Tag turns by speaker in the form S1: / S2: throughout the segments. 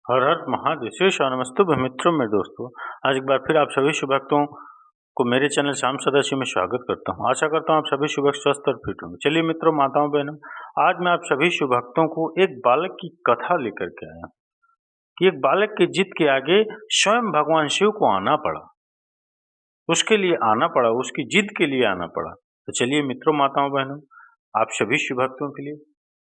S1: हर हर महादेव और नमस्तुभ्यं मित्रों में दोस्तों। आज एक बार फिर आप सभी शुभ भक्तों को मेरे चैनल शाम सदाशिव में स्वागत करता हूं। आशा करता हूं आप सभी शुभ भक्त स्वस्थ और फिट होंगे। चलिए मित्रों, माताओं, बहनों, आज मैं आप सभी शुभ भक्तों को एक बालक की कथा लेकर के आया हूं कि एक बालक की जिद के आगे स्वयं भगवान शिव को आना पड़ा। उसके लिए आना पड़ा, उसकी जिद के लिए आना पड़ा। तो चलिए मित्रों, माताओं, बहनों, आप सभी शुभ भक्तों के लिए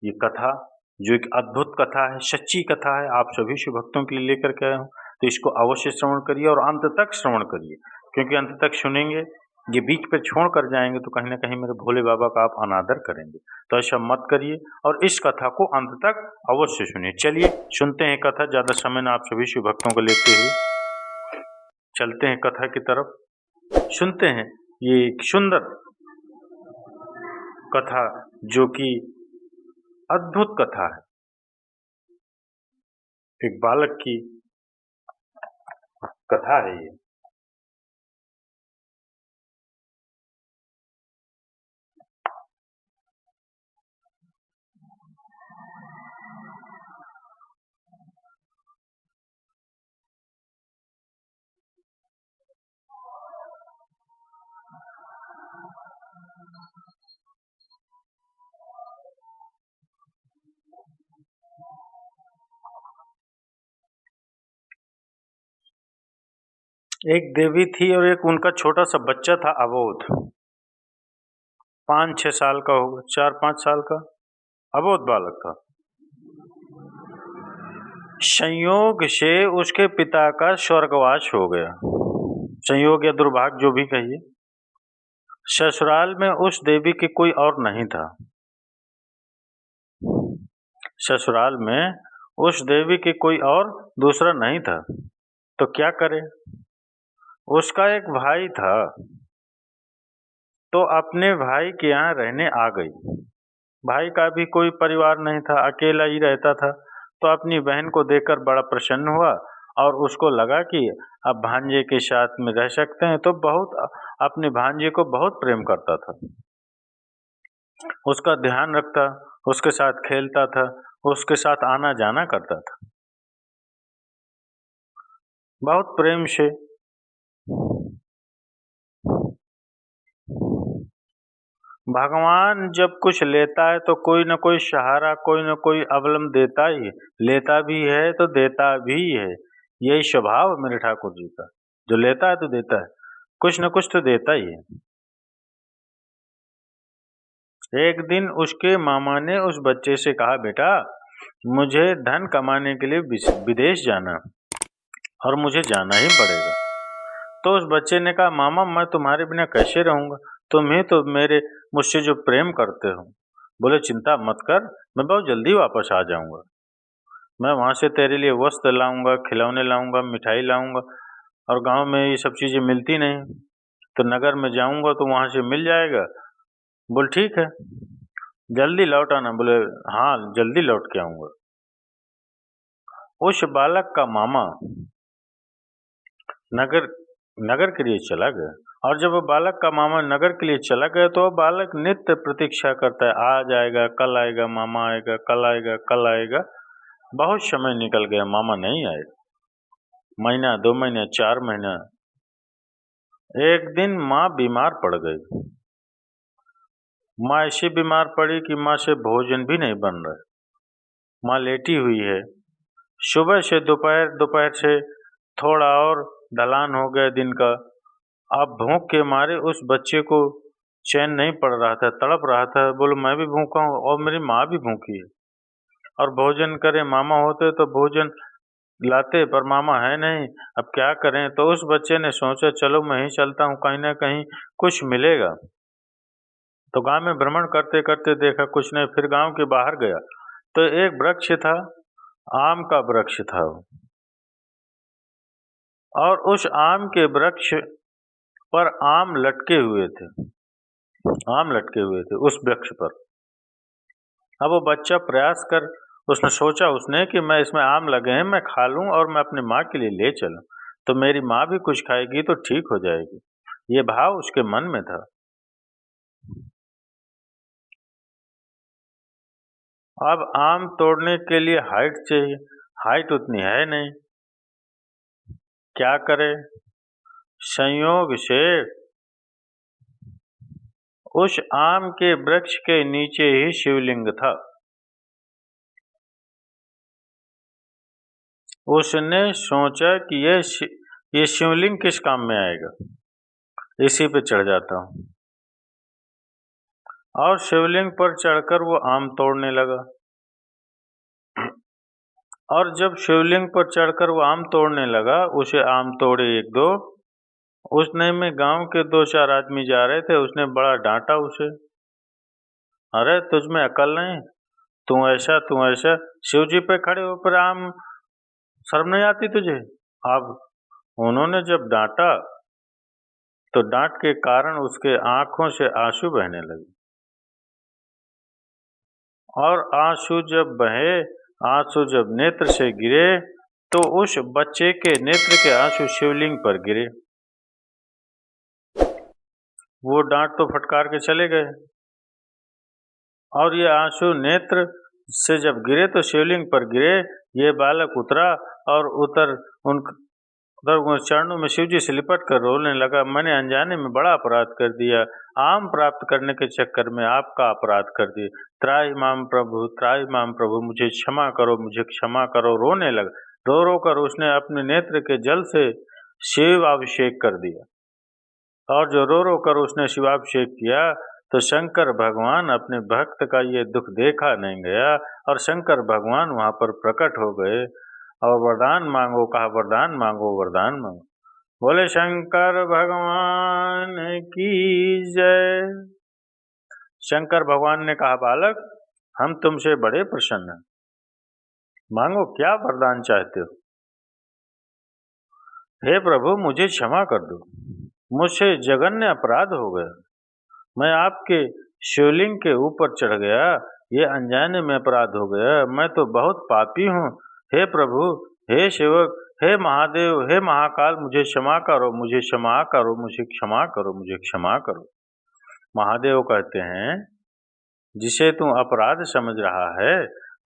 S1: ये कथा, जो एक अद्भुत कथा है, सच्ची कथा है, आप सभी शुभ भक्तों के लिए लेकर के आया हूँ। तो इसको अवश्य श्रवण करिए और अंत तक श्रवण करिए, क्योंकि अंत तक सुनेंगे, ये बीच पे छोड़ कर जाएंगे तो कहीं ना कहीं मेरे भोले बाबा का आप अनादर करेंगे। तो ऐसा मत करिए और इस कथा को अंत तक अवश्य सुनिए। चलिए सुनते हैं कथा, ज्यादा समय ना आप सभी शिव भक्तों को लेते हुए चलते हैं कथा की तरफ। सुनते हैं ये एक सुंदर कथा, जो कि अद्भुत कथा है, एक बालक की कथा है ये। एक देवी थी और एक उनका छोटा सा बच्चा था, अबोध। 5-6 साल का होगा, 4-5 साल का अबोध बालक था। संयोग से उसके पिता का स्वर्गवास हो गया। संयोग या दुर्भाग्य, जो भी कहिए। ससुराल में उस देवी के कोई और नहीं था। ससुराल में उस देवी के कोई और दूसरा नहीं था। तो क्या करे? उसका एक भाई था, तो अपने भाई के यहाँ रहने आ गई। भाई का भी कोई परिवार नहीं था, अकेला ही रहता था। तो अपनी बहन को देखकर बड़ा प्रसन्न हुआ और उसको लगा कि अब भांजे के साथ में रह सकते हैं, तो बहुत अपने भांजे को बहुत प्रेम करता था, उसका ध्यान रखता, उसके साथ खेलता था, उसके साथ आना जाना करता था, बहुत प्रेम से। भगवान जब कुछ लेता है तो कोई न कोई सहारा, कोई न कोई अवलंब देता ही है। लेता भी है तो देता भी है। यही स्वभाव है मेरे ठाकुर जी का, जो लेता है तो देता है, कुछ न कुछ तो देता ही है। एक दिन उसके मामा ने उस बच्चे से कहा, बेटा मुझे धन कमाने के लिए विदेश जाना और मुझे जाना ही पड़ेगा। तो उस बच्चे ने कहा, मामा मैं तुम्हारे बिना कैसे रहूंगा, तुम ही तो मुझसे जो प्रेम करते हो। बोले, चिंता मत कर, मैं बहुत जल्दी वापस आ जाऊंगा। मैं वहां से तेरे लिए वस्त्र लाऊंगा, खिलौने लाऊंगा, मिठाई लाऊंगा, और गांव में ये सब चीजें मिलती नहीं, तो नगर में जाऊंगा तो वहां से मिल जाएगा। बोल ठीक है, जल्दी लौट आना। बोले हाँ, जल्दी लौट के आऊंगा। उस बालक का मामा नगर नगर के लिए चला गया, और जब वो बालक का मामा नगर के लिए चला गया तो बालक नित्य प्रतीक्षा करता है, आ जाएगा, कल आएगा, मामा आएगा, कल आएगा, कल आएगा। बहुत समय निकल गया, मामा नहीं आए। महीना, 2 महीने, 4 महीना। एक दिन माँ बीमार पड़ गई। माँ ऐसी बीमार पड़ी कि माँ से भोजन भी नहीं बन रहा है। माँ लेटी हुई है। सुबह से दोपहर, दोपहर से थोड़ा और ढलान हो गया दिन का। अब भूख के मारे उस बच्चे को चैन नहीं पड़ रहा था, तड़प रहा था। बोलो मैं भी भूखा हूँ और मेरी माँ भी भूखी है, और भोजन करे, मामा होते तो भोजन लाते, पर मामा है नहीं, अब क्या करें। तो उस बच्चे ने सोचा, चलो मैं ही चलता हूँ, कहीं ना कहीं कुछ मिलेगा। तो गांव में भ्रमण करते करते देखा कुछ नहीं, फिर गांव के बाहर गया तो एक वृक्ष था, आम का वृक्ष था, और उस आम के वृक्ष पर आम लटके हुए थे। आम लटके हुए थे उस वृक्ष पर। अब वो बच्चा प्रयास कर, उसने सोचा उसने कि मैं इसमें आम लगे हैं, मैं खा लूं और मैं अपनी माँ के लिए ले चलूं, तो मेरी माँ भी कुछ खाएगी तो ठीक हो जाएगी। ये भाव उसके मन में था। अब आम तोड़ने के लिए हाइट चाहिए। हाइट उतनी है नहीं, क्या करे? संयोग से उस आम के वृक्ष के नीचे ही शिवलिंग था। उसने सोचा कि ये शिवलिंग किस काम में आएगा, इसी पे चढ़ जाता हूँ। और शिवलिंग पर चढ़कर वो आम तोड़ने लगा। और जब शिवलिंग पर चढ़कर वो आम तोड़ने लगा, उसे आम तोड़े एक दो। उसने में गांव के 2-4 आदमी जा रहे थे, उसने बड़ा डांटा उसे, अरे तुझ में अकल नहीं, तू ऐसा, शिव जी पे खड़े होकर आम, शर्म नहीं आती तुझे? अब उन्होंने जब डांटा तो डांट के कारण उसके आंखों से आंसू बहने लगे। और आंसू जब नेत्र से गिरे तो उस बच्चे के नेत्र के आंसू शिवलिंग पर गिरे। वो डांट तो फटकार के चले गए, और ये आंसू नेत्र से जब गिरे तो शिवलिंग पर गिरे। ये बालक उतरा और उधर चरणों में शिव जी से लिपट कर रोने लगा, मैंने अनजाने में बड़ा अपराध कर दिया, आम प्राप्त करने के चक्कर में आपका अपराध कर दिए, त्राहि माम प्रभु, मुझे क्षमा करो। रोने लगा। रो कर उसने अपने नेत्र के जल से शिवाभिषेक कर दिया। और जो रो कर उसने शिवाभिषेक किया तो शंकर भगवान, अपने भक्त का ये दुख देखा नहीं गया, और शंकर भगवान वहां पर प्रकट हो गए और वरदान मांगो, कहा वरदान मांगो। बोले शंकर भगवान की जय। शंकर भगवान ने कहा, बालक हम तुमसे बड़े प्रसन्न हैं, मांगो क्या वरदान चाहते हो? हे प्रभु मुझे क्षमा कर दो, मुझसे जघन्य अपराध हो गया, मैं आपके शिवलिंग के ऊपर चढ़ गया, ये अनजाने में अपराध हो गया, मैं तो बहुत पापी हूँ। हे प्रभु, हे शिवक, हे महादेव, हे महाकाल, मुझे क्षमा करो। महादेव कहते हैं, जिसे तू अपराध समझ रहा है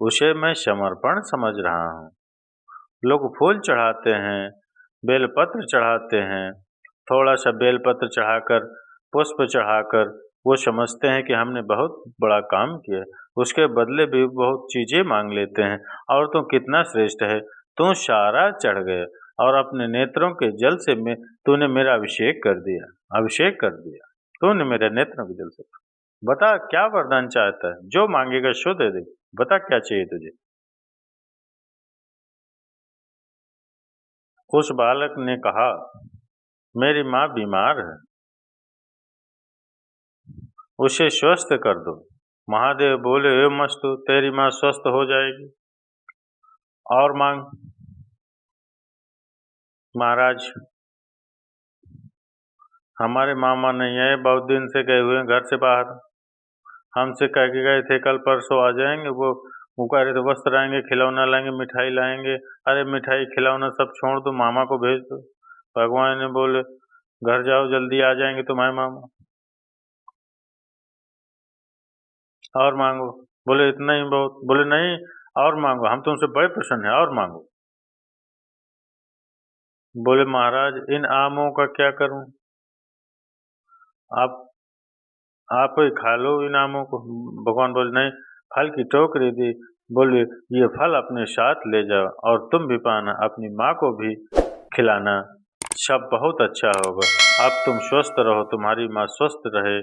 S1: उसे मैं समर्पण समझ रहा हूँ। लोग फूल चढ़ाते हैं, बेलपत्र चढ़ाते हैं, थोड़ा सा बेलपत्र चढ़ाकर, पुष्प चढ़ाकर वो समझते हैं कि हमने बहुत बड़ा काम किया, उसके बदले भी बहुत चीजें मांग लेते हैं। और तू कितना श्रेष्ठ है, तू सारा चढ़ गए और अपने नेत्रों के जल से तूने मेरा अभिषेक कर दिया, तूने मेरे नेत्रों के जल से। बता क्या वरदान चाहता है, जो मांगेगा सो दे दे, बता क्या चाहिए तुझे। उस बालक ने कहा, मेरी माँ बीमार है, उसे स्वस्थ कर दो। महादेव बोले, हे मस्तु, तेरी माँ स्वस्थ हो जाएगी, और मांग। महाराज हमारे मामा नहीं आए, बहुत दिन से गए हुए घर से बाहर, हमसे कह के गए थे कल परसों आ जाएंगे। वो कह रहे थे वस्त्र लाएंगे, खिलौना लाएंगे, मिठाई लाएंगे। अरे मिठाई खिलौना सब छोड़ दो, मामा को भेज दो। भगवान ने बोले, घर जाओ, जल्दी आ जाएंगे तुम्हारे मामा, और मांगो। बोले इतना ही बहुत? बोले नहीं, और मांगो, हम तुमसे बड़े प्रसन्न हैं, और मांगो। बोले महाराज इन आमों का क्या करूं, आप ही खा लो इन आमों को। भगवान बोले नहीं, फल की टोकरी दी, बोले ये फल अपने साथ ले जाओ और तुम भी पाना, अपनी माँ को भी खिलाना, सब बहुत अच्छा होगा, अब तुम स्वस्थ रहो, तुम्हारी माँ स्वस्थ रहे।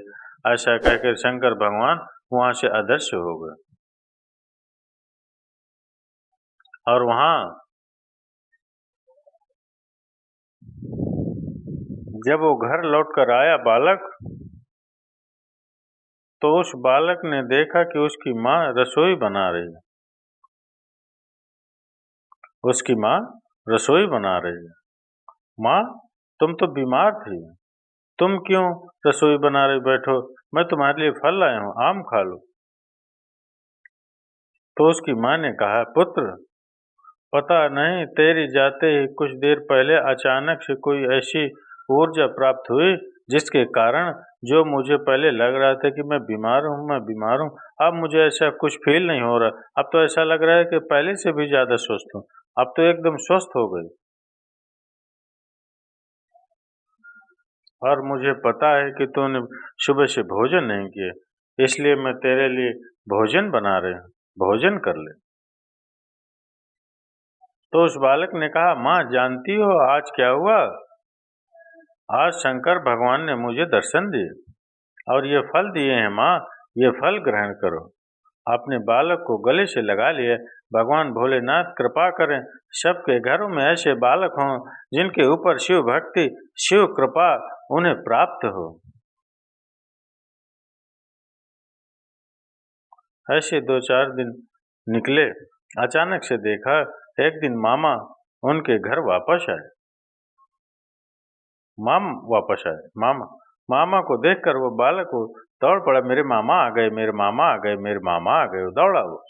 S1: ऐसा कहकर शंकर भगवान वहां से अदृश्य हो गए। और वहां जब वो घर लौट कर आया बालक, तो उस बालक ने देखा कि उसकी माँ रसोई बना रही है। उसकी माँ रसोई बना रही है। माँ तुम तो बीमार थी, तुम क्यों रसोई बना रही, बैठो, मैं तुम्हारे लिए फल लाया हूँ, आम खा लो। तो उसकी माँ ने कहा, पुत्र पता नहीं तेरी जाते ही कुछ देर पहले अचानक से कोई ऐसी ऊर्जा प्राप्त हुई जिसके कारण जो मुझे पहले लग रहा था कि मैं बीमार हूँ, अब मुझे ऐसा कुछ फ़ील नहीं हो रहा। अब तो ऐसा लग रहा है कि पहले से भी ज़्यादा स्वस्थ हूँ। अब तो एकदम स्वस्थ हो गई। और मुझे पता है कि तूने सुबह से भोजन नहीं किए, इसलिए मैं तेरे लिए भोजन बना रही हूँ, भोजन कर ले। तो उस बालक ने कहा, माँ जानती हो आज क्या हुआ? आज शंकर भगवान ने मुझे दर्शन दिए और ये फल दिए हैं माँ, ये फल ग्रहण करो। अपने बालक को गले से लगा लिए। भगवान भोलेनाथ कृपा करें, सबके घरों में ऐसे बालक हों जिनके ऊपर शिव भक्ति, शिव कृपा उन्हें प्राप्त हो। ऐसे 2-4 दिन निकले। अचानक से देखा, एक दिन मामा उनके घर वापस आए। मामा मामा को देखकर वो बालक को दौड़ पड़ा, मेरे मामा आ गए, मेरे मामा आ गए, मेरे मामा आ गए। वो दौड़ा, वो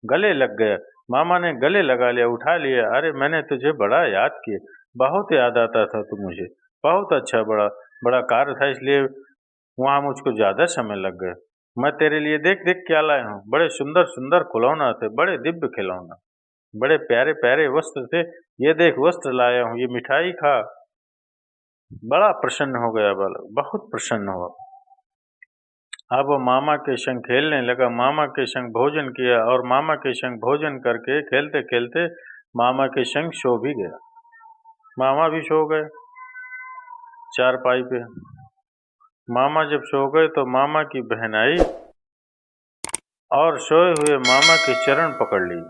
S1: गले लग गया। मामा ने गले लगा लिया, उठा लिया। अरे मैंने तुझे बड़ा याद किया, बहुत याद आता था तू मुझे, बहुत अच्छा बड़ा बड़ा कार्य था, इसलिए वहाँ मुझको ज़्यादा समय लग गया। मैं तेरे लिए देख देख क्या लाया हूँ, बड़े सुंदर सुंदर खिलौना थे, बड़े दिव्य खिलौना, बड़े प्यारे प्यारे वस्त्र थे। ये देख वस्त्र लाया हूँ, ये मिठाई खा। बड़ा प्रसन्न हो गया बालक, बहुत प्रसन्न हुआ। अब वो मामा के संग खेलने लगा, मामा के संग भोजन किया और मामा के संग भोजन करके खेलते खेलते मामा के संग सो भी गया। मामा भी सो गए चारपाई पे। मामा जब सो गए तो मामा की बहन आई और सोए हुए मामा के चरण पकड़ ली।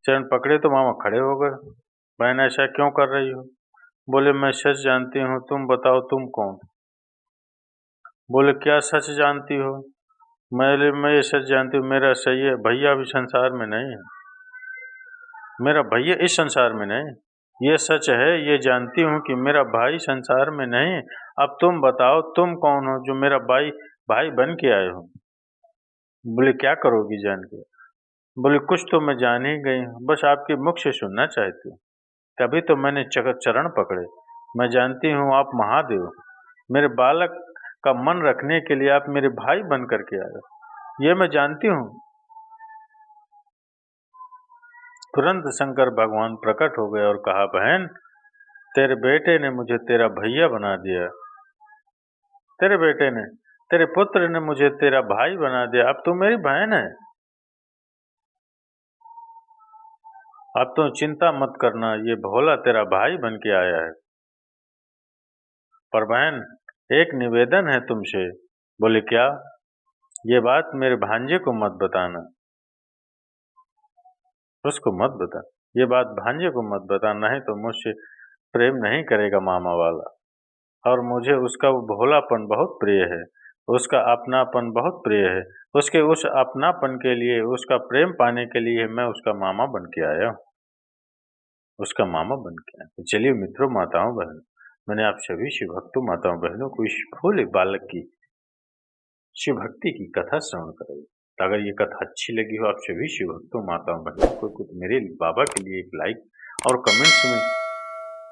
S1: चरण पकड़े तो मामा खड़े हो गए। बहन ऐसा क्यों कर रही हो? बोले मैं सच जानती हूँ, तुम बताओ तुम कौन? बोले क्या सच जानती हो? मैं ये सच जानती हूँ, मेरा सही है भैया भी संसार में नहीं है, मेरा भैया इस संसार में नहीं। ये सच है, ये जानती हूँ कि मेरा भाई संसार में नहीं है। अब तुम बताओ तुम कौन हो जो मेरा भाई भाई बन के आए हो? बोले क्या करोगी जान के? बोले कुछ तो मैं जान ही गई हूँ, बस आपके मुख से सुनना चाहती हूँ। तभी तो मैंने चरण पकड़े। मैं जानती हूँ आप महादेव हो। मेरे बालक का मन रखने के लिए आप मेरे भाई बन करके आए हो, ये मैं जानती हूँ। तुरंत शंकर भगवान प्रकट हो गए और कहा, बहन तेरे बेटे ने मुझे तेरा भैया बना दिया, तेरे बेटे ने, तेरे पुत्र ने मुझे तेरा भाई बना दिया, अब तू मेरी बहन है। अब तो चिंता मत करना, ये भोला तेरा भाई बन के आया है। पर बहन एक निवेदन है तुमसे। बोले क्या? ये बात मेरे भांजे को मत बताना, उसको मत बता, ये बात भांजे को मत बता, नहीं तो मुझसे प्रेम नहीं करेगा मामा वाला। और मुझे उसका वो भोलापन बहुत प्रिय है, उसका अपनापन बहुत प्रिय है। उसके उस अपनापन के लिए, उसका प्रेम पाने के लिए मैं उसका मामा बन के आया हूँ, उसका मामा बन के आया। तो चलिए मित्रों, माताओं बहनों, मैंने आप सभी शिव भक्तों माताओं बहनों को इस भोले बालक की शिव भक्ति की कथा श्रवण कराई। तो अगर ये कथा अच्छी लगी हो आप सभी शिव भक्तों माताओं बहनों को, तो मेरे बाबा के लिए एक लाइक और कमेंट्स में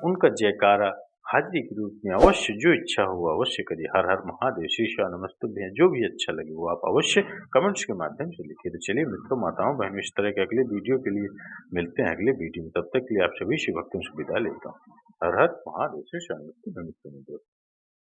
S1: उनका जयकारा हाजिरी के रूप में अवश्य, जो इच्छा हो अवश्य करिए। हर हर महादेव, शीशा नमस्तुभ्यं, जो भी अच्छा लगे वो आप अवश्य कमेंट्स के माध्यम से लिखिए। तो चलिए मित्रों माताओं बहनों, इस तरह के अगले वीडियो के लिए मिलते हैं अगले वीडियो में। तब तक के लिए आप सभी शिव भक्तों से विदा लेता हूँ। हर हर महादेव, शीशा नमस्तुभ्यं।